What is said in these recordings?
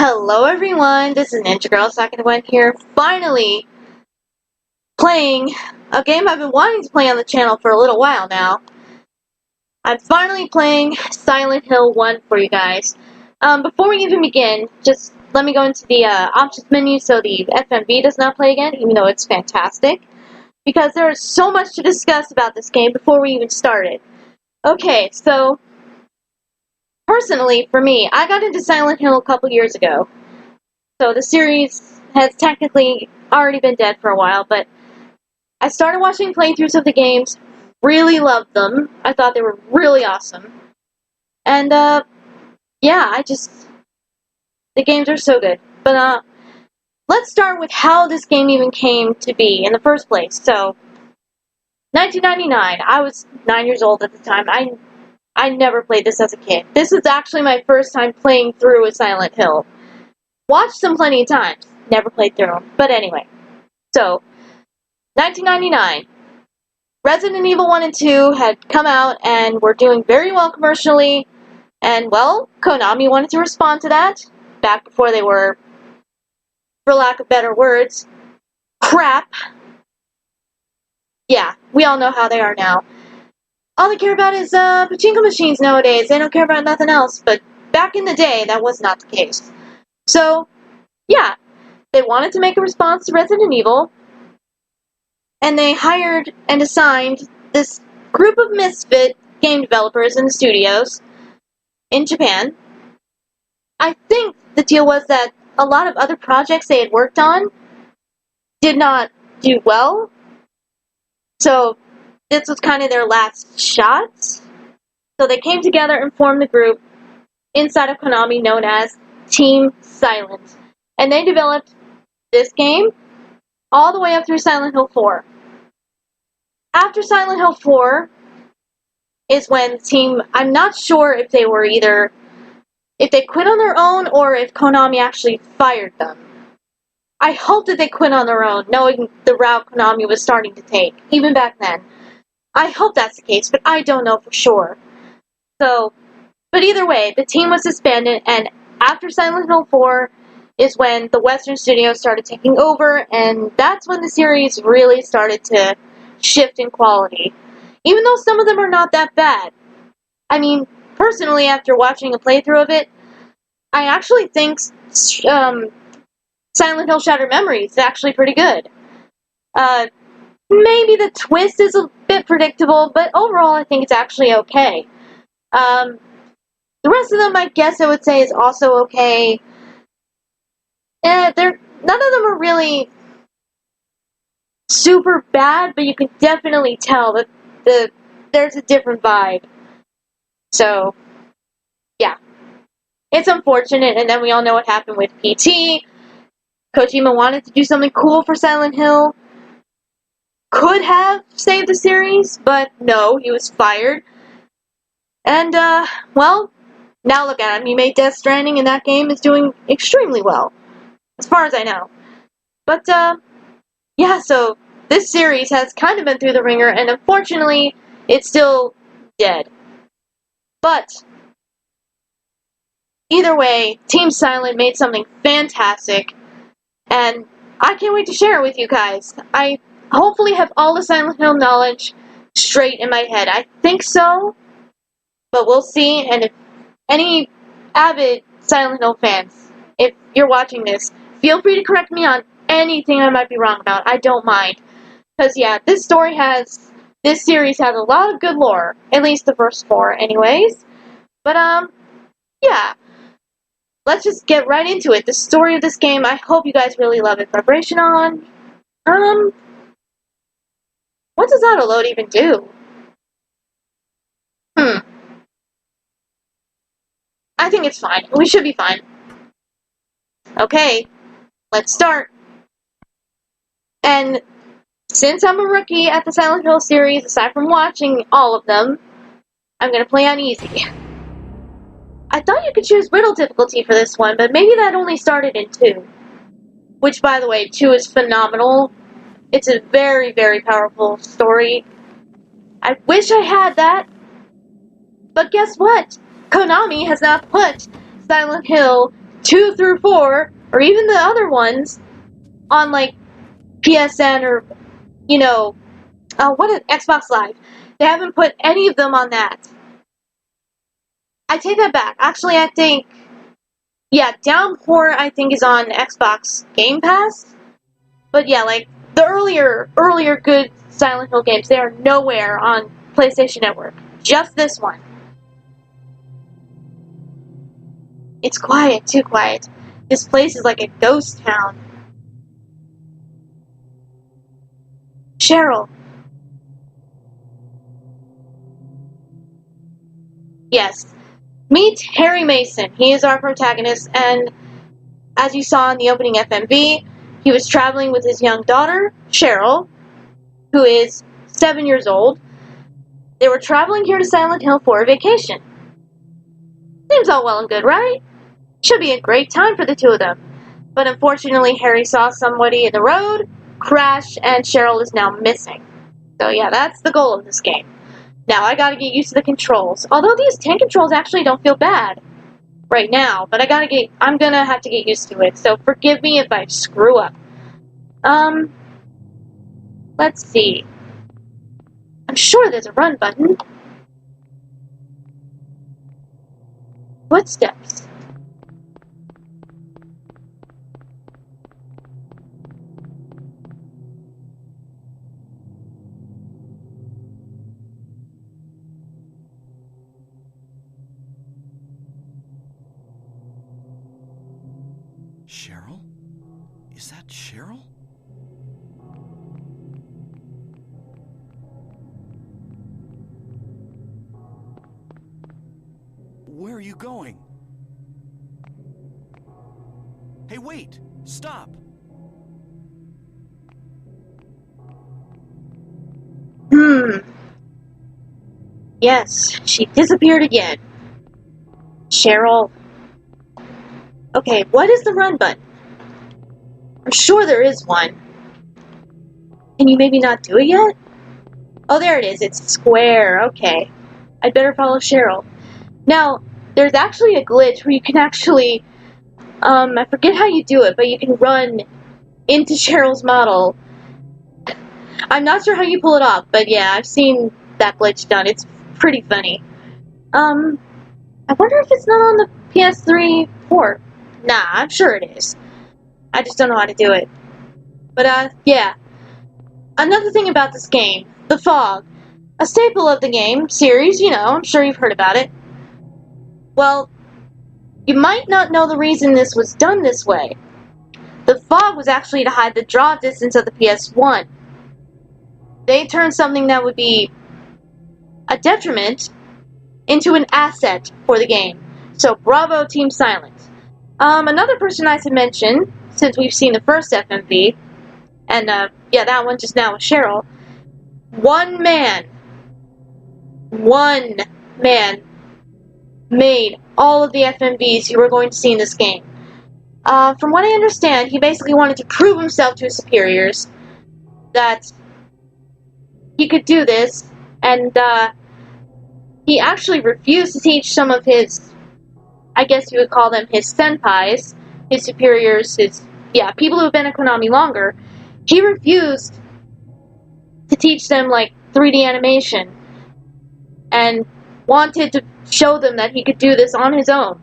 Hello everyone, this is Ninja Girl Second One here, finally playing a game I've been wanting to play on the channel for a little while now. I'm finally playing Silent Hill 1 for you guys. Before we even begin, just let me go into the options menu so the FMV does not play again, even though it's fantastic. Because there is so much to discuss about this game before we even started. Okay, so personally, for me, I got into Silent Hill a couple years ago. So the series has technically already been dead for a while, but I started watching playthroughs of the games, really loved them. I thought they were really awesome. And, yeah, the games are so good. But, let's start with how this game even came to be in the first place. So, 1999, I was 9 years old at the time. I never played this as a kid. This was actually my first time playing through a Silent Hill. Watched them plenty of times. Never played through them. But anyway. So, 1999. Resident Evil 1 and 2 had come out and were doing very well commercially. And, well, Konami wanted to respond to that. Back before they were, for lack of better words, crap. Yeah, we all know how they are now. All they care about is pachinko machines nowadays. They don't care about nothing else. But back in the day, that was not the case. So, yeah, they wanted to make a response to Resident Evil, and they hired and assigned this group of misfit game developers in the studios in Japan. I think the deal was that a lot of other projects they had worked on did not do well, so this was kind of their last shot. So they came together and formed the group inside of Konami known as Team Silent. And they developed this game all the way up through Silent Hill 4. After Silent Hill 4 is when the team, I'm not sure if they were if they quit on their own or if Konami actually fired them. I hope that they quit on their own, knowing the route Konami was starting to take, even back then. I hope that's the case, but I don't know for sure. So, but either way, the team was disbanded, and after Silent Hill 4 is when the Western studios started taking over, and that's when the series really started to shift in quality. Even though some of them are not that bad. I mean, personally, after watching a playthrough of it, I actually think Silent Hill Shattered Memories is actually pretty good. Maybe the twist is a bit predictable, but overall I think it's actually okay. The rest of them, I guess I would say, is also okay. None of them are really super bad, but you can definitely tell that there's a different vibe. So, yeah. It's unfortunate, and then we all know what happened with PT. Kojima wanted to do something cool for Silent Hill. Could have saved the series, but no, he was fired. And, well, now look at him. He made Death Stranding, and that game is doing extremely well. As far as I know. But, yeah, so this series has kind of been through the ringer, and unfortunately, it's still dead. But, either way, Team Silent made something fantastic, and I can't wait to share it with you guys. I hopefully have all the Silent Hill knowledge straight in my head. I think so, but we'll see, and if any avid Silent Hill fans, if you're watching this, feel free to correct me on anything I might be wrong about. I don't mind. Because, yeah, this series has a lot of good lore. At least the first 4, anyways. But, yeah. Let's just get right into it. The story of this game, I hope you guys really love it. Vibration on. What does auto load even do? I think it's fine. We should be fine. Okay. Let's start. And since I'm a rookie at the Silent Hill series, aside from watching all of them, I'm gonna play on easy. I thought you could choose riddle difficulty for this one, but maybe that only started in 2. Which, by the way, 2 is phenomenal. It's a very, very powerful story. I wish I had that. But guess what? Konami has not put Silent Hill 2 through 4, or even the other ones, on, like, PSN or, you know, Xbox Live. They haven't put any of them on that. I take that back. Actually, I think, yeah, Downpour, I think, is on Xbox Game Pass. But yeah, like, the earlier good Silent Hill games, they are nowhere on PlayStation Network. Just this one. It's quiet, too quiet. This place is like a ghost town. Cheryl. Yes. Meet Harry Mason. He is our protagonist, and as you saw in the opening FMV, he was traveling with his young daughter, Cheryl, who is 7 years old. They were traveling here to Silent Hill for a vacation. Seems all well and good, right? Should be a great time for the two of them. But unfortunately, Harry saw somebody in the road, crashed, and Cheryl is now missing. So yeah, that's the goal of this game. Now, I gotta get used to the controls. Although these tank controls actually don't feel bad right now, but I'm gonna have to get used to it, so forgive me if I screw up. Let's see. I'm sure there's a run button. Footsteps. Cheryl? Is that Cheryl? Where are you going? Hey, wait! Stop! Yes, she disappeared again. Cheryl. Okay, what is the run button? I'm sure there is one. Can you maybe not do it yet? Oh, there it is. It's square. Okay. I'd better follow Cheryl. Now, there's actually a glitch where you can actually, I forget how you do it, but you can run into Cheryl's model. I'm not sure how you pull it off, but yeah, I've seen that glitch done. It's pretty funny. I wonder if it's not on the PS3 port. Nah, I'm sure it is. I just don't know how to do it. But, yeah. Another thing about this game, the fog. A staple of the game series, you know, I'm sure you've heard about it. Well, you might not know the reason this was done this way. The fog was actually to hide the draw distance of the PS1. They turned something that would be a detriment into an asset for the game. So, bravo, Team Silent. Another person I should mention, since we've seen the first FMV, and, yeah, that one just now with Cheryl, one man made all of the FMVs you were going to see in this game. From what I understand, he basically wanted to prove himself to his superiors that he could do this, and, he actually refused to teach some of his, I guess you would call them his senpais, his superiors, people who have been at Konami longer. He refused to teach them, like, 3D animation, and wanted to show them that he could do this on his own.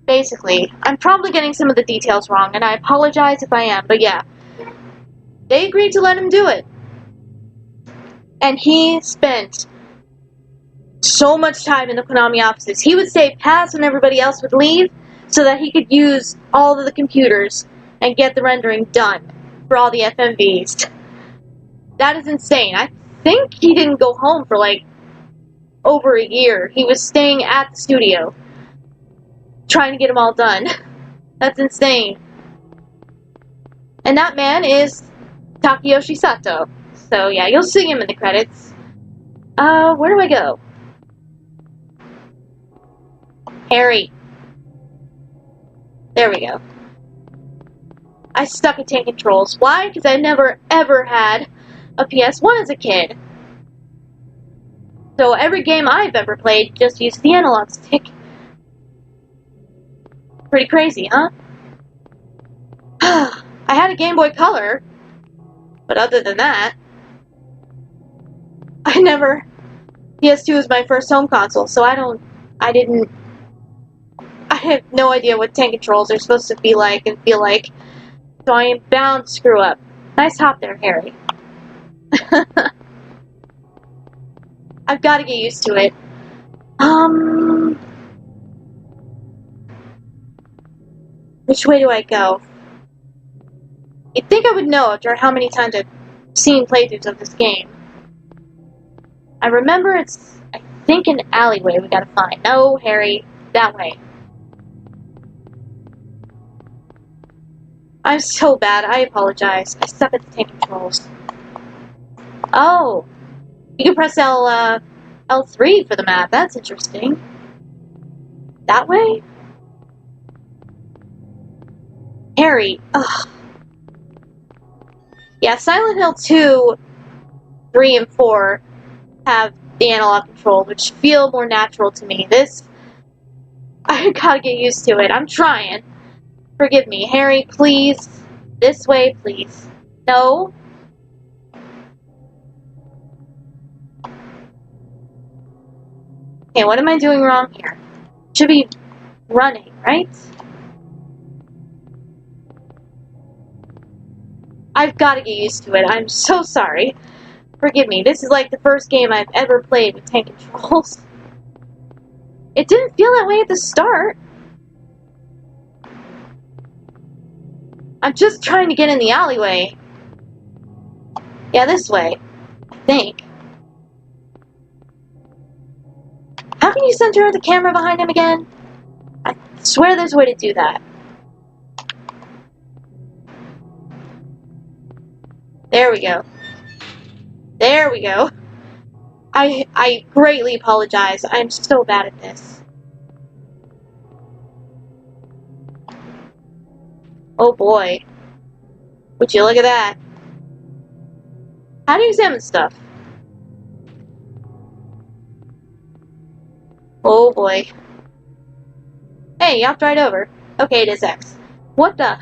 Basically. I'm probably getting some of the details wrong, and I apologize if I am, but yeah. They agreed to let him do it. And he spent so much time in the Konami offices. He would say pass when everybody else would leave, so that he could use all of the computers and get the rendering done for all the FMVs. That is insane. I think he didn't go home for, like, over a year. He was staying at the studio, trying to get them all done. That's insane. And that man is Takeyoshi Sato. So, yeah, you'll see him in the credits. Where do I go? Harry. There we go. I suck at tank controls. Why? Because I never, ever had a PS1 as a kid. So every game I've ever played just used the analog stick. Pretty crazy, huh? I had a Game Boy Color, but other than that, I never... PS2 was my first home console, so I have no idea what tank controls are supposed to be like and feel like, so I am bound to screw up. Nice hop there, Harry. I've got to get used to it. Which way do I go? You'd think I would know after how many times I've seen playthroughs of this game. I remember it's, I think, an alleyway we gotta find. No, Harry, that way. I'm so bad, I apologize. I suck at the tank controls. Oh, you can press L3 for the map. That's interesting. That way? Harry, ugh. Yeah, Silent Hill 2, 3, and 4 have the analog control, which feel more natural to me. This, I gotta get used to it. I'm trying. Forgive me. Harry, please. This way, please. No. Okay, what am I doing wrong here? Should be running, right? I've got to get used to it. I'm so sorry. Forgive me. This is like the first game I've ever played with tank controls. It didn't feel that way at the start. I'm just trying to get in the alleyway. Yeah, this way. I think. How can you center the camera behind him again? I swear there's a way to do that. There we go. There we go. I greatly apologize. I'm so bad at this. Oh boy. Would you look at that? How do you examine stuff? Oh boy. Hey, you hopped right over. Okay, it is X. What the?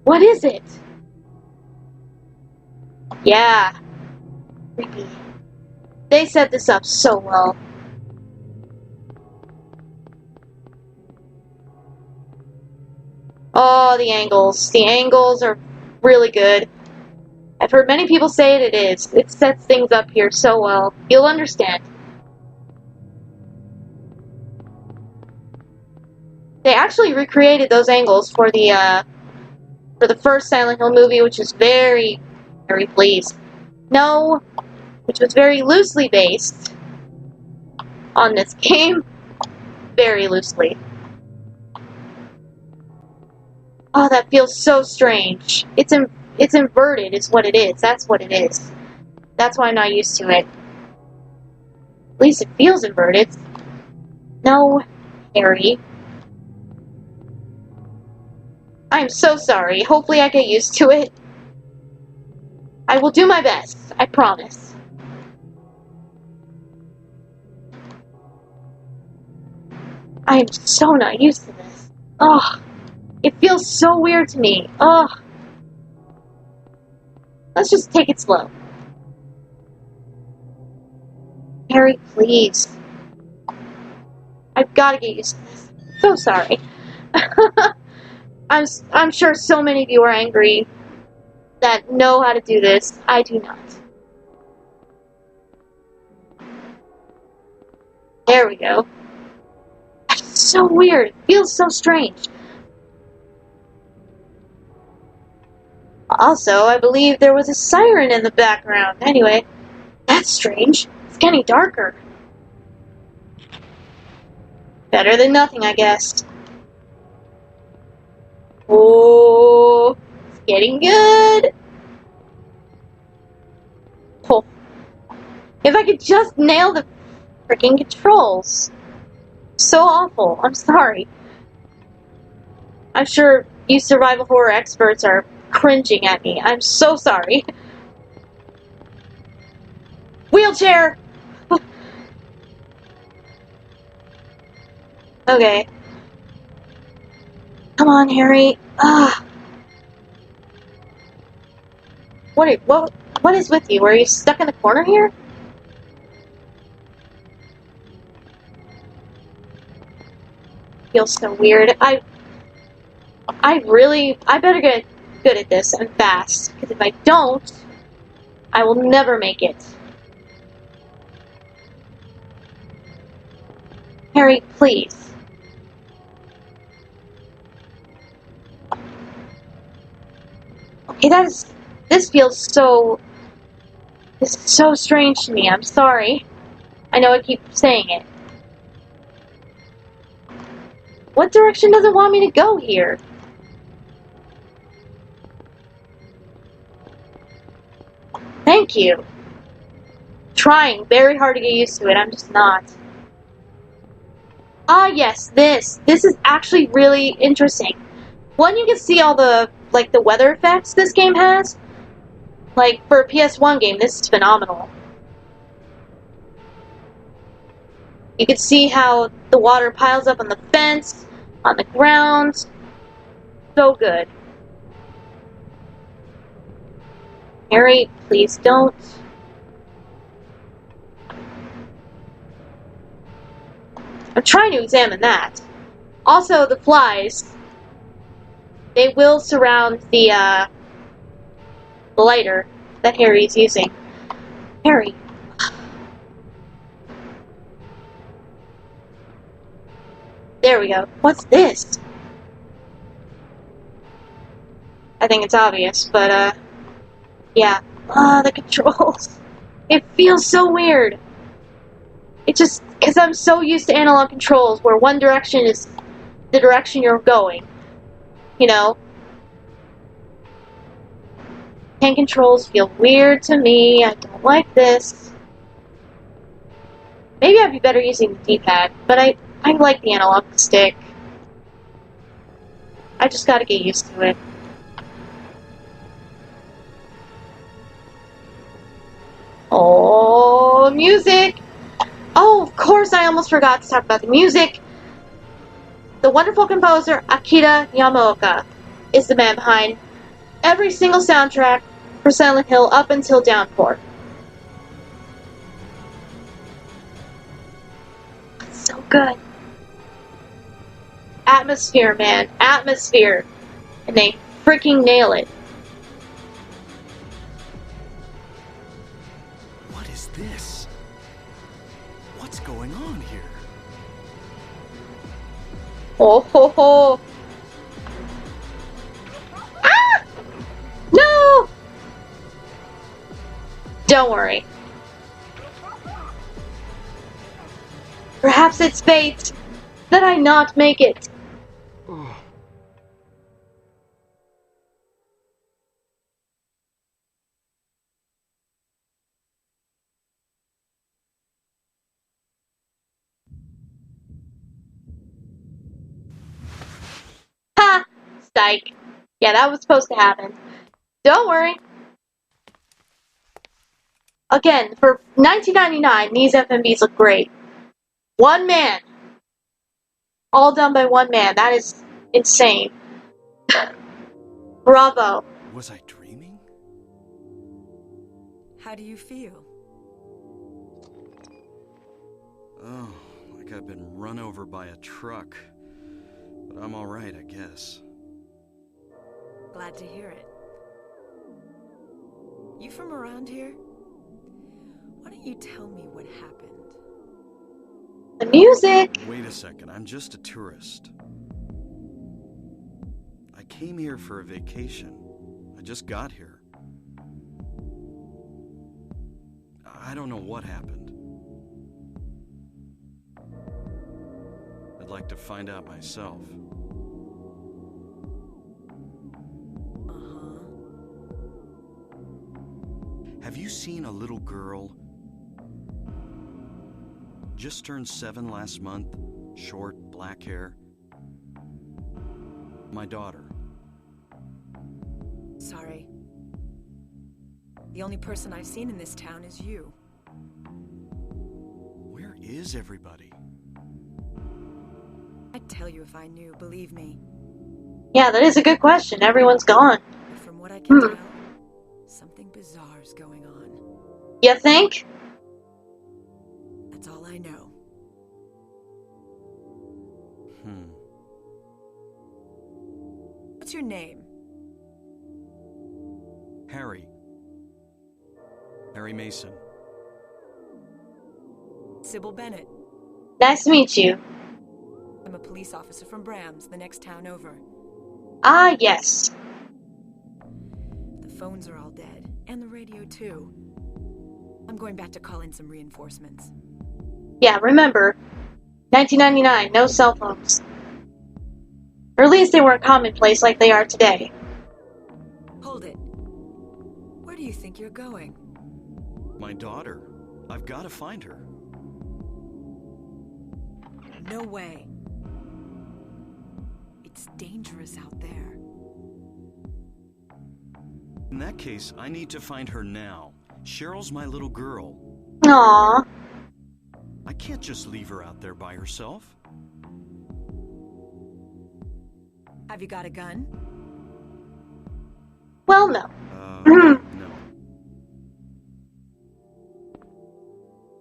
What is it? Yeah. Creepy. They set this up so well. Oh, the angles. The angles are really good. I've heard many people say it is. It sets things up here so well. You'll understand. They actually recreated those angles for the first Silent Hill movie, which is very, very pleased. No, which was very loosely based on this game. Very loosely. Oh, that feels so strange. It's inverted is what it is. That's what it is. That's why I'm not used to it. At least it feels inverted. No, Harry. I'm so sorry. Hopefully I get used to it. I will do my best. I promise. I am so not used to this. Ugh. It feels so weird to me. Ugh. Let's just take it slow. Harry, please. I've got to get used to this. So sorry. I'm sure so many of you are angry that know how to do this. I do not. There we go. It's so weird. It feels so strange. Also, I believe there was a siren in the background. Anyway, that's strange. It's getting darker. Better than nothing, I guess. Oh, it's getting good. Oh. If I could just nail the freaking controls. So awful. I'm sorry. I'm sure you survival horror experts are cringing at me. I'm so sorry. Wheelchair! Okay. Come on, Harry. What is with you? Are you stuck in the corner here? Feels so weird. I better get good at this and fast, because if I don't, I will never make it. Harry, please. Okay, this feels so, this is so strange to me. I'm sorry. I know I keep saying it. What direction does it want me to go here? Thank you. Trying very hard to get used to it. I'm just not. Ah, yes, this. This is actually really interesting. One, you can see all the, like, the weather effects this game has. Like, for a PS1 game, this is phenomenal. You can see how the water piles up on the fence, on the ground. So good. Harry, please don't. I'm trying to examine that. Also, the flies. They will surround the lighter that Harry's using. Harry. There we go. What's this? I think it's obvious, but, yeah. The controls. It feels so weird. It just, because I'm so used to analog controls where one direction is the direction you're going. You know? Hand controls feel weird to me. I don't like this. Maybe I'd be better using the D-pad, but I like the analog stick. I just gotta get used to it. Oh, music! Oh, of course, I almost forgot to talk about the music. The wonderful composer Akira Yamaoka is the man behind every single soundtrack for Silent Hill up until Downpour. It's so good. Atmosphere, man. Atmosphere. And they freaking nail it. What is this? What's going on here? Oh ho ho! Ah! No! Don't worry. Perhaps it's fate that I not make it. Ha! Psych. Yeah, that was supposed to happen. Don't worry. Again, for 1999, these FMVs look great. One man. All done by one man. That is insane. Bravo. Was I dreaming? How do you feel? Oh, like I've been run over by a truck. But I'm alright, I guess. Glad to hear it. You from around here? Why don't you tell me what happened? The music. Wait a second, I'm just a tourist. I came here for a vacation. I just got here. I don't know what happened. I'd like to find out myself. Uh-huh. Have you seen a little girl? Just turned 7 last month, short, black hair. My daughter. Sorry. The only person I've seen in this town is you. Where is everybody? I'd tell you if I knew, believe me. Yeah, that is a good question. Everyone's gone. But from what I can tell, something bizarre's going on. You think? That's all I know. What's your name? Harry. Harry Mason. Sybil Bennett. Nice to meet you. I'm a police officer from Brams, the next town over. Ah, yes. The phones are all dead, and the radio too. I'm going back to call in some reinforcements. Yeah, remember, 1999, no cell phones. Or at least they weren't commonplace like they are today. Hold it. Where do you think you're going? My daughter. I've got to find her. No way. It's dangerous out there. In that case, I need to find her now. Cheryl's my little girl. Aww. I can't just leave her out there by herself. Have you got a gun? Well, no. No.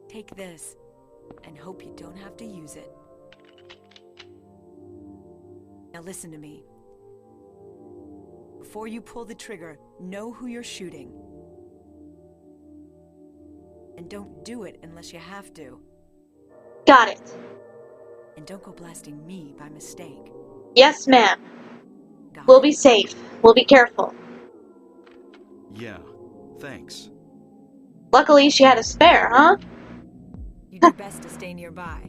Take this, and hope you don't have to use it. Now listen to me. Before you pull the trigger, know who you're shooting. And don't do it unless you have to. Got it. And don't go blasting me by mistake. Yes, ma'am. Got We'll it? be safe. We'll be careful. Yeah, thanks. Luckily, she had a spare, huh? You do best to stay nearby.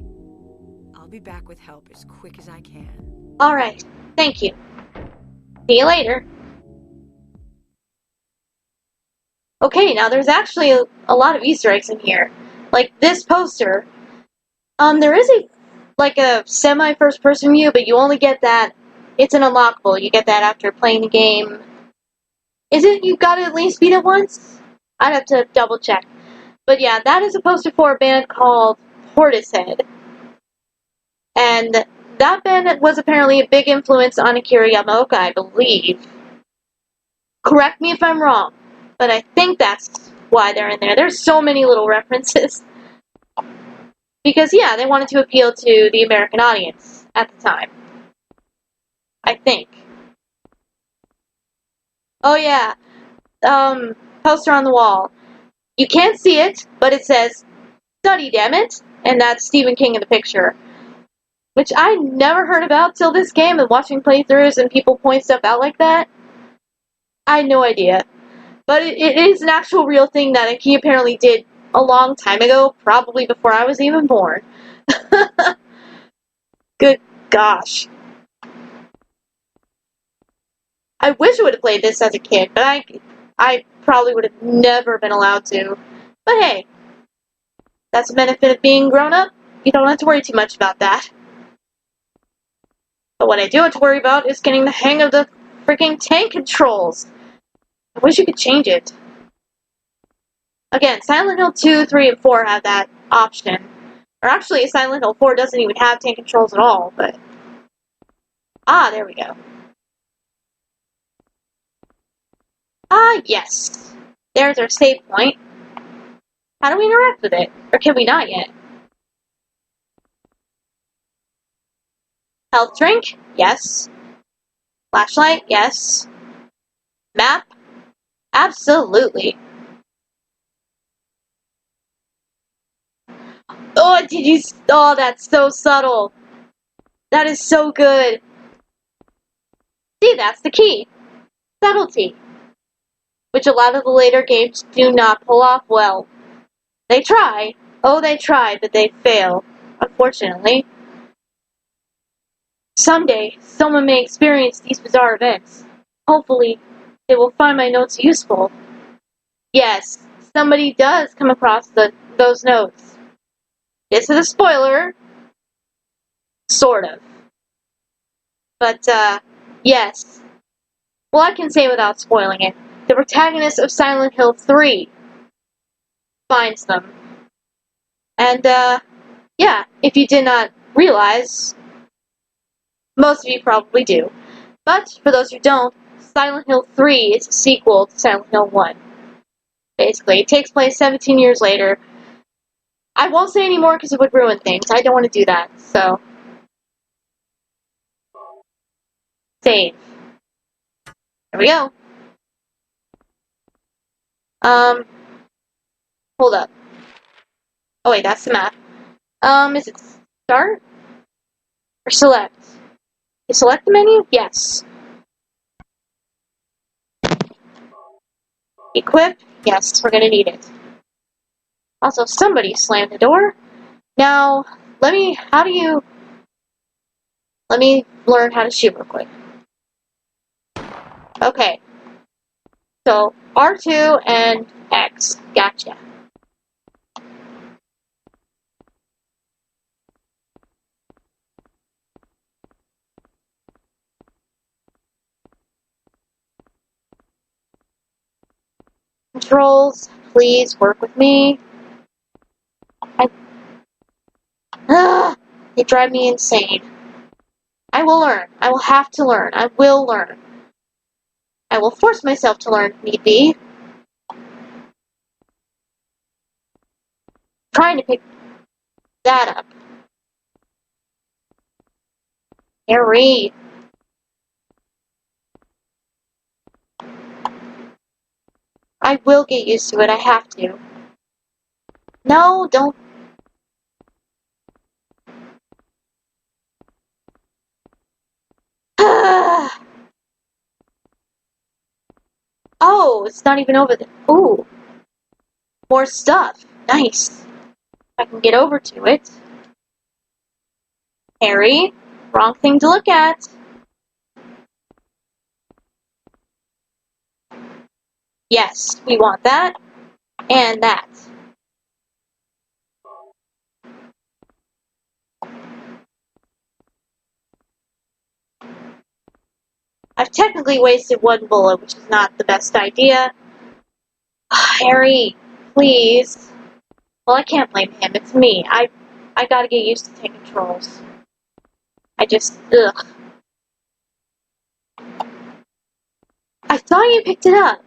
I'll be back with help as quick as I can. Alright. Thank you. See you later. Okay, now there's actually a lot of Easter eggs in here. Like this poster. There is a semi-first person view, but you only get that. It's an unlockable. You get that after playing the game. Is it you gotta at least beat it once? I'd have to double check. But yeah, that is a poster for a band called Portishead. And that band was apparently a big influence on Akira Yamaoka, I believe. Correct me if I'm wrong, but I think that's why they're in there. There's so many little references. Because, yeah, they wanted to appeal to the American audience at the time. I think. Oh, yeah. Poster on the wall. You can't see it, but it says, "Study, damn it," and that's Stephen King in the picture. Which I never heard about till this game, and watching playthroughs and people point stuff out like that. I had no idea. But it is an actual real thing that he apparently did a long time ago, probably before I was even born. Good gosh. I wish I would have played this as a kid, but I probably would have never been allowed to. But hey, that's the benefit of being grown up. You don't have to worry too much about that. But what I do have to worry about is getting the hang of the freaking tank controls. I wish you could change it. Again, Silent Hill 2, 3, and 4 have that option. Or actually, Silent Hill 4 doesn't even have tank controls at all, but... Ah, there we go. Ah, yes. There's our save point. How do we interact with it? Or can we not yet? Health drink? Yes. Flashlight? Yes. Map? Absolutely. Oh, did you... Oh, that's so subtle. That is so good. See, that's the key. Subtlety. Which a lot of the later games do not pull off well. They try. Oh, they try, but they fail. Unfortunately. Someday, someone may experience these bizarre events. Hopefully, they will find my notes useful. Yes, somebody does come across those notes. This is a spoiler. Sort of. But, yes. Well, I can say without spoiling it. The protagonist of Silent Hill 3 finds them. And, yeah, if you did not realize, most of you probably do, But, for those who don't, Silent Hill 3 is a sequel to Silent Hill 1. Basically, it takes place 17 years later. I won't say any more because it would ruin things. I don't want to do that, so... Save. There we go. Hold up. Oh wait, that's the map. Is it start? Or select? You select the menu? Yes. Equip? Yes, we're gonna need it. Also, somebody slammed the door. Now, let me learn how to shoot real quick. Okay. So, R2 and X. Gotcha. Controls, please work with me. They drive me insane. I will learn. I will have to learn. I will learn. I will force myself to learn if need be. Trying to pick that up. Harry. I will get used to it. I have to. No, don't. Oh, it's not even over there. Ooh. More stuff. Nice. I can get over to it. Harry. Wrong thing to look at. Yes, we want that. And that. I've technically wasted one bullet, which is not the best idea. Harry, please. Well, I can't blame him. It's me. I gotta get used to taking controls. Ugh. I thought you picked it up.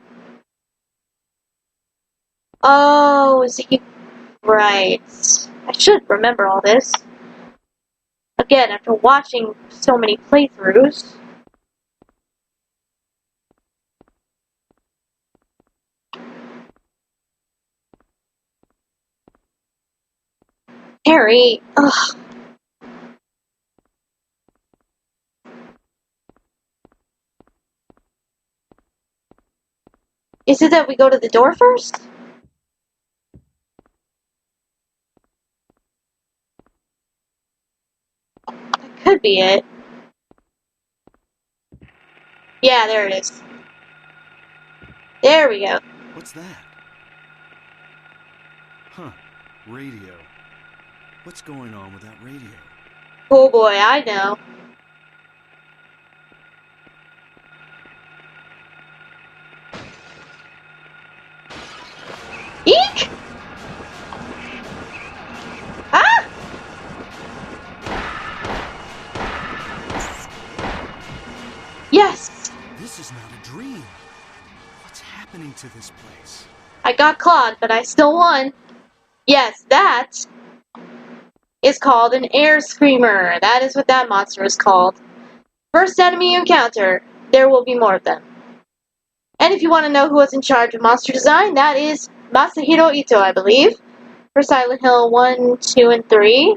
Oh, is it you? Right. I should remember all this. Again, after watching so many playthroughs. Harry, ugh. Is it that we go to the door first? That could be it. Yeah, there it is. There we go. What's that? Huh. Radio. What's going on with that radio? Oh boy, I know. Eek! Ah! Yes! This is not a dream. What's happening to this place? I got clawed, but I still won. Yes, that is called an air screamer. That is what that monster is called. First enemy you encounter. There will be more of them. And if you want to know who was in charge of monster design, that is Masahiro Ito, I believe, for Silent Hill 1, 2, and 3.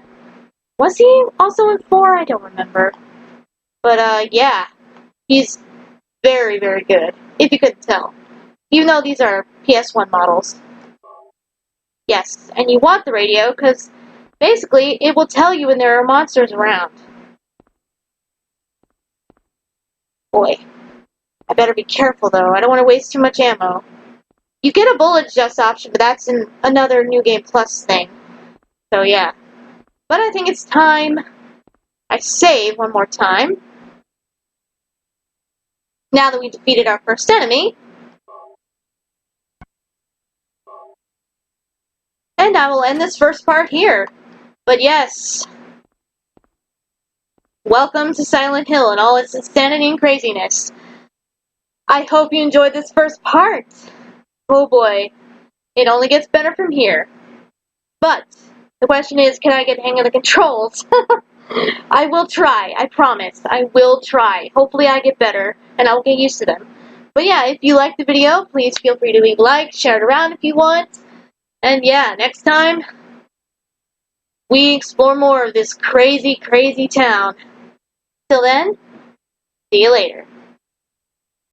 Was he also in 4? I don't remember. But, yeah. He's very, very good, if you couldn't tell. Even though these are PS1 models. Yes, and you want the radio, because basically, it will tell you when there are monsters around. Boy. I better be careful, though. I don't want to waste too much ammo. You get a bullet adjust option, but that's in another New Game Plus thing. So, yeah. But I think it's time I save one more time. Now that we defeated our first enemy. And I will end this first part here. But yes. welcome to Silent Hill and all its insanity and craziness. I hope you enjoyed this first part. Oh boy, it only gets better from here. But the question is, can I get the hang of the controls? I will try, I promise. I will try. Hopefully I get better, and I'll get used to them. But yeah, if you liked the video, please feel free to leave a like, share it around if you want. And yeah, next time, we explore more of this crazy, crazy town. Till then, see you later.